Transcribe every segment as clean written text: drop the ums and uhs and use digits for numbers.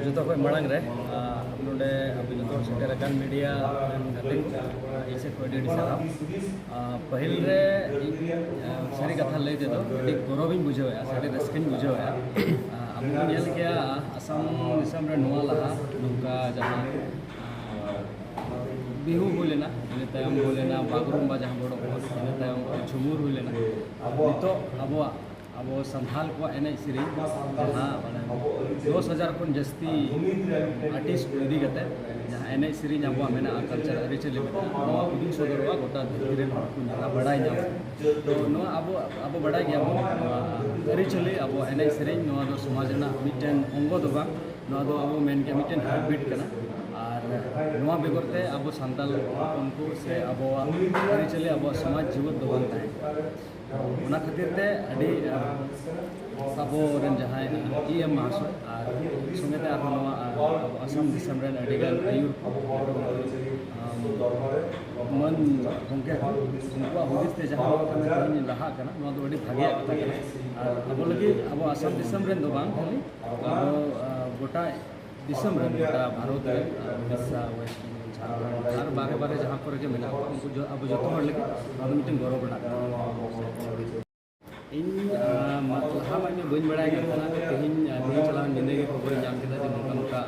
जो मांग रे नोडे अभी जो सेटेरकान मीडिया इसे को डी सारा पहिल रे सारी कथा लई दे दो गौरव बुझाया सारी रस्किन बुझाया अब नेल के आसाम दिसम रे नोआ लहा नौका जहां बिहू हुलेना इन तायम हुलेना बागरुम्बा जहां बड़ो इन तायम झुमुर हुलेना नितो अब संथाल को एने सिरी जहाँ माने 10,000 खन जस्ती आर्टिस्ट इदी गते जहाँ एने सिरी अब मेना कल्चर अरिचली नवा उदिन सदरवा गोटा धरती को नाला बड़ाई नाम तो नवा अब बड़ाई गया अरिचली अब एने सिरी नवा दो समाज ना मिटेन अंग दो बा नवा दो अब मेन के मिटेन हैबिट कना और नवा बेगरते अब संताल उनको से अब अरिचली अब समाज जीवन दो बनता है उना खातिर ते अडी सबो रन जहां ईएम मासो और संगते आरो असम दिसम रन अडीगान आयुर मन गंगे उनको हुदिस ते जहां कने लहा कना नवा दो अडी भागिया कथा कना और अब लगी अब असम दिसम रन दो बांग खाली अब गोटा दिसम रन गोटा भारत रे उड़ीसा वेस्ट और बारे बारे जहाँ पर के मिला उनको जो अब जो लगे अब मिटिंग गौरव बना इन लहा माने बन बड़ाई करना तेहिन चला जिंदगी खबर जाम केदा जे नोका नोका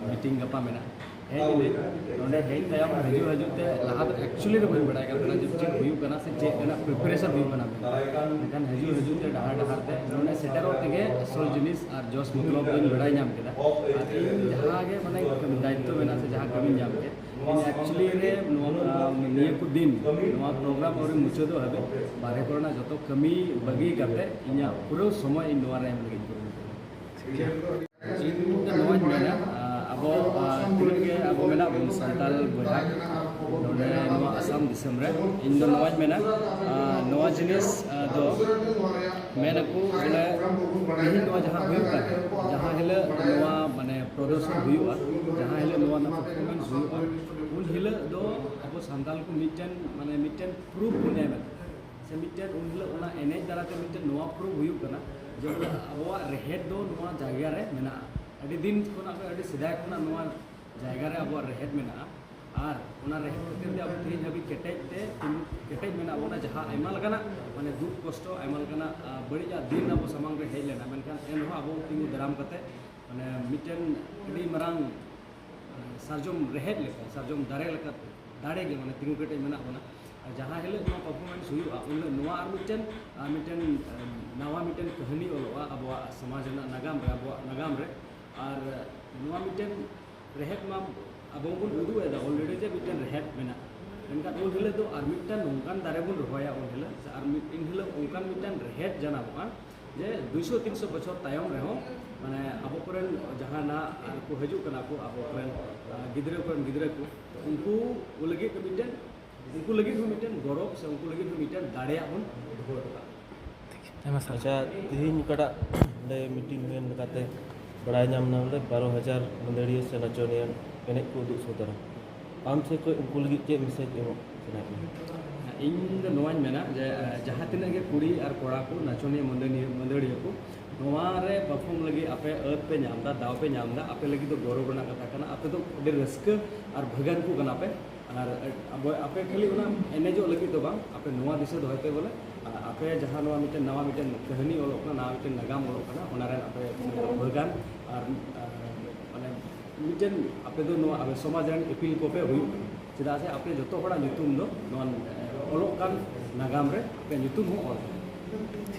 मीटिंग गपा मेना हेले नोडे हेई तयम हजू ते लहा एक्चुअली रे बन बड़ाई करना जे चेक हुयु कना से चेक कना प्रिपरेशन हुयु कना लेकिन हजू ते डहार ते नोने सेटरो तेगे असल जिनिस और जोस मतलब बन बड़ाई जाम केदा और इन जहां गे माने दायित्व मेना से जहां कमी जाम के इन एक्चुअली रे निये को दिन नवा प्रोग्राम और मुचादो हबे बारे करना जतो कमी बगी करते इना पूरा समय इन नवा रे लगी इन नवा मेना अब तिनगे अब मेना संताल बहा नोडे नवा असम दिसम रे इन नवा मेना नवा जिनिस दो मेना को बोले यही नवा जहां हुआ जहां हेले नवा माने प्रदर्शन हुआ जहां हेले नवा ना परफॉर्मेंस हुआ उन हेले दो अब संताल को मिटन माने मिटन प्रूफ होने में से मिटन उन हेले ओना एने दाराते मिटन नवा प्रूफ हुआ कना जो अब रेहेड दो नवा जायगा रे मेना अडी दिन कोना अडी सिदाय कोना नवा जायगा रे अब रेहेड मेना और ओना रेहेड खातिर ते अब तेज हबी केटेज मेना ओना जहां आयमा लगाना माने दुख कष्ट आयमा लगाना बड़िया दिन अब समांग रे हेज लेना मेनखान एन हो अब तिंगु दराम कते माने मिटन अडी मरांग सारजम रेहेड लेका सारजम दारे लेका दाड़े गे माने तिंगु केटेज मेना ओना जहां हेले नो परफॉर्मेंस हुआ उन नवा और मिटन नवा मिटन कहानी ओलोआ अब समाज नागाम रे अब नागाम रे और नवा मिटन रेहेड मा अब बन उदू एदा ऑलरेडी जे मिटन रेहेड मेना मेनका उन हेले दो और मिटन नोंकान दारे बन रहोया उन हेले और इन हेले ओंकान मिटन रेहेड जानाबा जे 200-300 बछर तायम रहो माने अब कोरेन जहां ना को हजू कना को अब कोरेन गिदरे को उनको लगे के मिटन उनको लगे भी मिटन गौरव से उनको लगे भी मिटन दाड़े बन अच्छा तीन कड़ा मीटिंग हुन काते बड़ाई नाम ना 12,000 मंदड़िया से नचनिया एने को उदुग सदरा आम से कोई उनको लगे के मैसेज एमो इन नोवाñ मेना जे जहां तिना के कुड़ी और कोड़ा को नचनिया मंदड़िया को नोवा रे परफॉर्म लगे आपे अर्थ पे नामदा दाव पे नामदा आपे लगे तो गौरव बना कथा कना आपे तो अडी रस्क और भगन को कना पे और अब आपे खाली ओना एने जो लगे तो बांग आपे नोवा दिसे दोहते बोले आपे जहां नवा मिटन नवा मिटन कहानी ओलो कना नवा मिटन नागाम ओलो कना ओना रे आपे भगन और माने मिटन आपे दो नवा आपे समाज रन अपील को पे हुई चदा से आपे जतो होड़ा नितुम दो नवा ओलो कान नागाम रे आपे नितुम हो